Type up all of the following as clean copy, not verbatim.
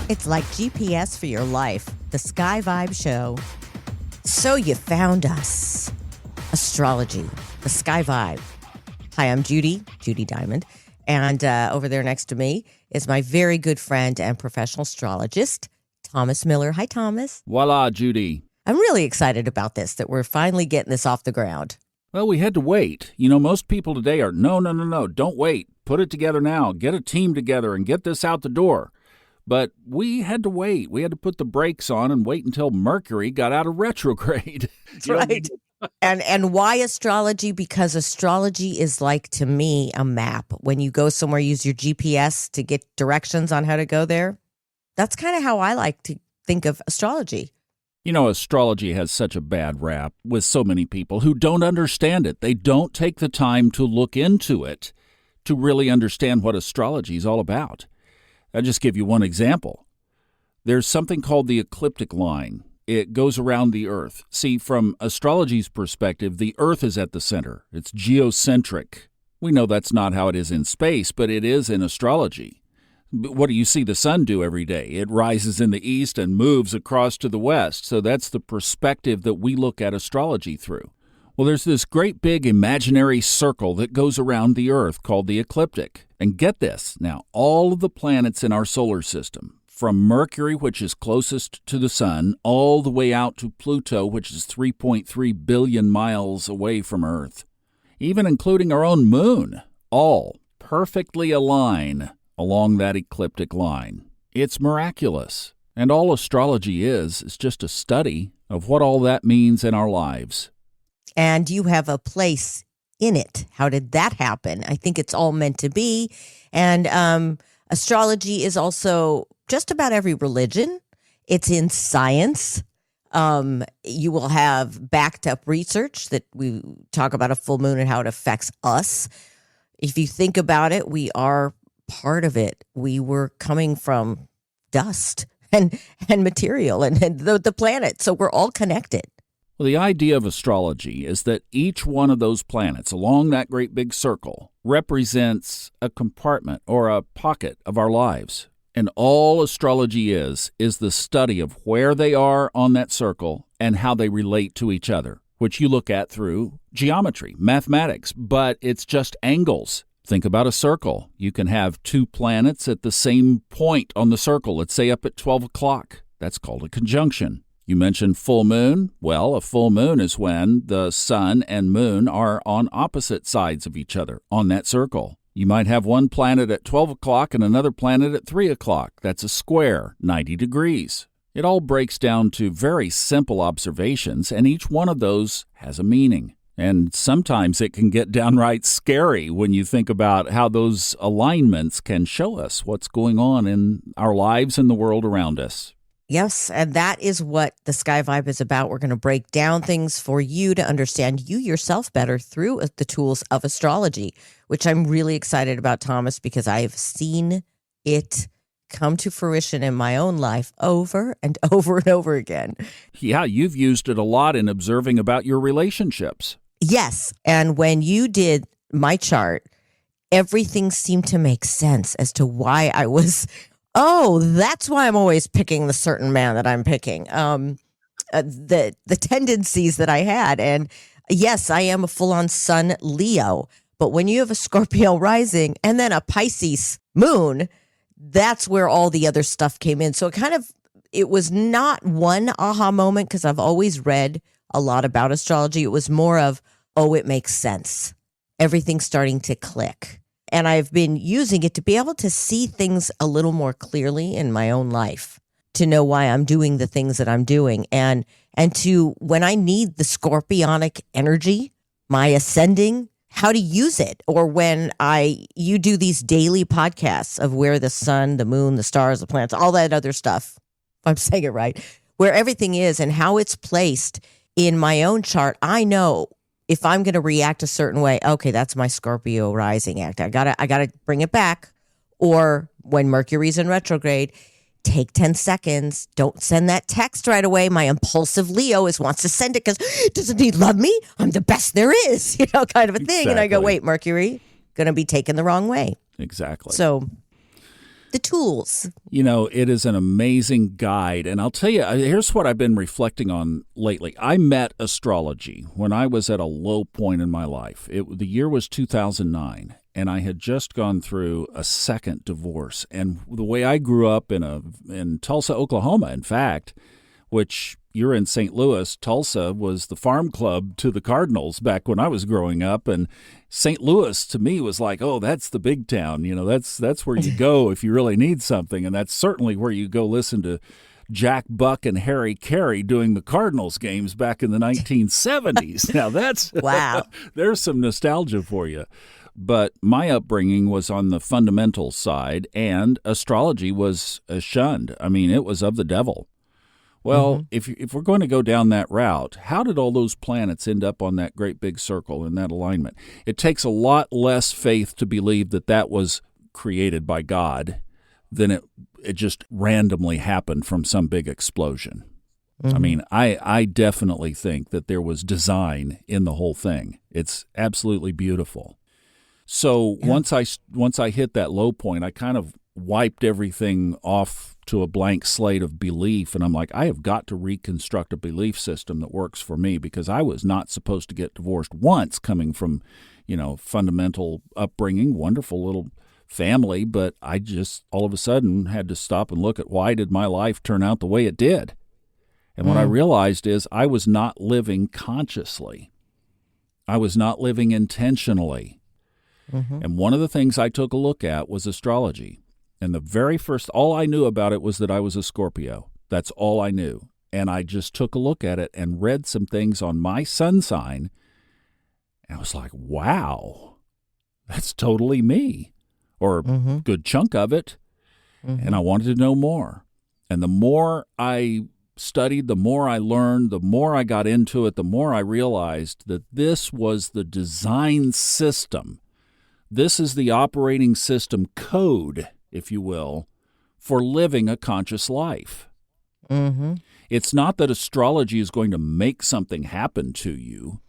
It's like GPS for your life, the Sky Vibe Show. So you found us. Astrology, the Sky Vibe. Hi, I'm Judi Diamond. And over there next to me is my very good friend and professional astrologist, Thomas Miller. Hi, Thomas. Voila, Judi. I'm really excited about this, that we're finally getting this off the ground. Well, we had to wait. You know, most people today are, no, don't wait. Put it together now. Get a team together and get this out the door. But we had to wait. We had to put the brakes on and wait until Mercury got out of retrograde. That's right. And why astrology? Because astrology is like, to me, a map. When you go somewhere, use your GPS to get directions on how to go there. That's kind of how I like to think of astrology. You know, astrology has such a bad rap with so many people who don't understand it. They don't take the time to look into it to really understand what astrology is all about. I'll just give you one example. There's something called the ecliptic line. It goes around the Earth. See, from astrology's perspective, the Earth is at the center. It's geocentric. We know that's not how it is in space, but it is in astrology. What do you see the sun do every day? It rises in the east and moves across to the west. So that's the perspective that we look at astrology through. Well, there's this great big imaginary circle that goes around the Earth called the ecliptic. And get this, now all of the planets in our solar system, from Mercury, which is closest to the sun, all the way out to Pluto, which is 3.3 billion miles away from Earth, even including our own moon, all perfectly align along that ecliptic line. It's miraculous. And all astrology is just a study of what all that means in our lives. And you have a place in it. How did that happen? I think it's all meant to be. And astrology is also just about every religion. It's in science. You will have backed up research that we talk about a full moon and how it affects us. If you think about it, we are part of it. We were coming from dust and material and the planet. So we're all connected. Well, the idea of astrology is that each one of those planets along that great big circle represents a compartment or a pocket of our lives. And all astrology is the study of where they are on that circle and how they relate to each other, which you look at through geometry, mathematics, but it's just angles. Think about a circle. You can have two planets at the same point on the circle, let's say up at 12 o'clock. That's called a conjunction. You mentioned full moon. Well, a full moon is when the sun and moon are on opposite sides of each other on that circle. You might have one planet at 12 o'clock and another planet at 3 o'clock. That's a square, 90 degrees. It all breaks down to very simple observations, and each one of those has a meaning. And sometimes it can get downright scary when you think about how those alignments can show us what's going on in our lives and the world around us. Yes, and that is what the Sky Vibe is about. We're going to break down things for you to understand you yourself better through the tools of astrology, which I'm really excited about, Thomas, because I've seen it come to fruition in my own life over and over and over again. Yeah, you've used it a lot in observing about your relationships. Yes, and when you did my chart, everything seemed to make sense as to why I was... Oh, that's why I'm always picking the certain man that I'm picking. The tendencies that I had. And yes, I am a full-on sun Leo. But when you have a Scorpio rising and then a Pisces moon, that's where all the other stuff came in. So it was not one aha moment because I've always read a lot about astrology. It was more of, oh, it makes sense. Everything's starting to click. And I've been using it to be able to see things a little more clearly in my own life, to know why I'm doing the things that I'm doing. And to, when I need the scorpionic energy, my ascending, how to use it. Or when you do these daily podcasts of where the sun, the moon, the stars, the planets, all that other stuff, if I'm saying it right, where everything is and how it's placed in my own chart, I know if I'm going to react a certain way, okay, that's my Scorpio rising act. I gotta bring it back. Or when Mercury's in retrograde, take 10 seconds. Don't send that text right away. My impulsive Leo wants to send it because doesn't he love me? I'm the best there is, kind of a thing. Exactly. And I go, wait, Mercury, going to be taken the wrong way. Exactly. So the tools. It is an amazing guide. And I'll tell you, here's what I've been reflecting on lately. I met astrology when I was at a low point in my life. The year was 2009, and I had just gone through a second divorce. And the way I grew up in Tulsa, Oklahoma, in fact, which you're in St. Louis, Tulsa was the farm club to the Cardinals back when I was growing up. And St. Louis to me was like, oh, that's the big town. That's where you go if you really need something. And that's certainly where you go listen to Jack Buck and Harry Carey doing the Cardinals games back in the 1970s. Now that's wow. There's some nostalgia for you. But my upbringing was on the fundamental side, and astrology was shunned. I mean, it was of the devil. Well, if we're going to go down that route, how did all those planets end up on that great big circle in that alignment? It takes a lot less faith to believe that was created by God than it just randomly happened from some big explosion. I mean, I definitely think that there was design in the whole thing. It's absolutely beautiful. So once I hit that low point, I kind of wiped everything off to a blank slate of belief, and I'm like, I have got to reconstruct a belief system that works for me, because I was not supposed to get divorced once, coming from, fundamental upbringing, wonderful little family, but I just all of a sudden had to stop and look at, why did my life turn out the way it did? And what I realized is I was not living consciously. I was not living intentionally. And one of the things I took a look at was astrology. And the very first, all I knew about it was that I was a Scorpio. That's all I knew. And I just took a look at it and read some things on my sun sign. And I was like, wow, that's totally me, or a good chunk of it. And I wanted to know more. And the more I studied, the more I learned, the more I got into it, the more I realized that this was the design system. This is the operating system code, if you will, for living a conscious life. It's not that astrology is going to make something happen to you.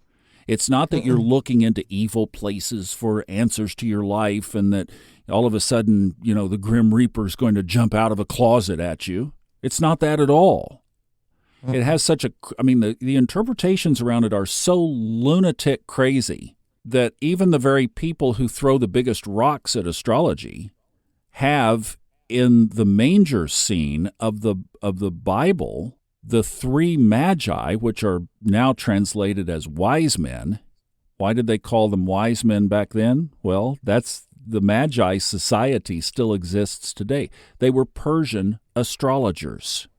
It's not that you're looking into evil places for answers to your life, and that all of a sudden, the Grim Reaper is going to jump out of a closet at you. It's not that at all. It has the interpretations around it are so lunatic crazy that even the very people who throw the biggest rocks at astrology have, in the manger scene of the Bible, the three magi, which are now translated as wise men. Why did they call them wise men back then? Well, that's the Magi Society still exists today. They were Persian astrologers.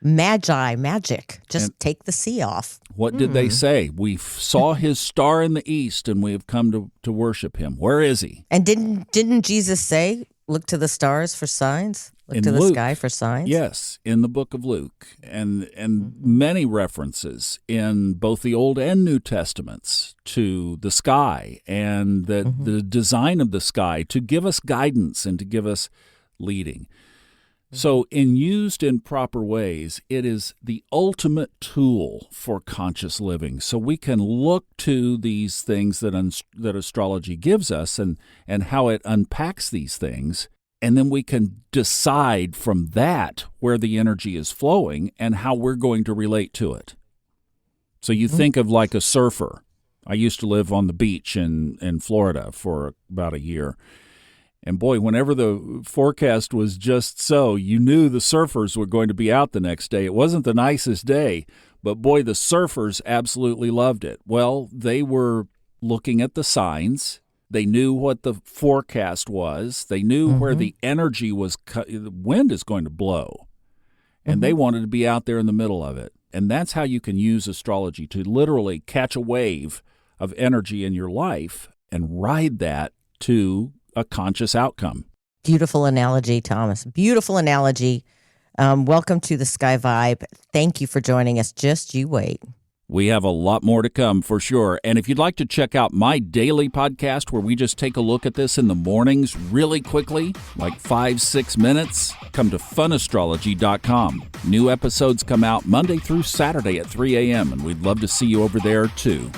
Magi, magic. Just take the C off. What did they say? We saw his star in the east, and we have come to worship him. Where is he? And didn't Jesus say, look to the stars for signs? Look to the sky for signs? Yes, in the book of Luke. And many references in both the Old and New Testaments to the sky and the design of the sky to give us guidance and to give us leading. So used in proper ways, it is the ultimate tool for conscious living. So we can look to these things that astrology gives us and how it unpacks these things, and then we can decide from that where the energy is flowing and how we're going to relate to it. So you think of like a surfer. I used to live on the beach in Florida for about a year. And boy, whenever the forecast was just so, you knew the surfers were going to be out the next day. It wasn't the nicest day, but boy, the surfers absolutely loved it. Well, they were looking at the signs. They knew what the forecast was. They knew where the energy was, the wind is going to blow. And they wanted to be out there in the middle of it. And that's how you can use astrology to literally catch a wave of energy in your life and ride that to a conscious outcome. Beautiful analogy, Thomas. Beautiful analogy. Welcome to the Sky Vibe. Thank you for joining us. Just you wait. We have a lot more to come for sure. And if you'd like to check out my daily podcast where we just take a look at this in the mornings really quickly, like 5-6 minutes, come to funastrology.com. New episodes come out Monday through Saturday at 3 a.m. and we'd love to see you over there too.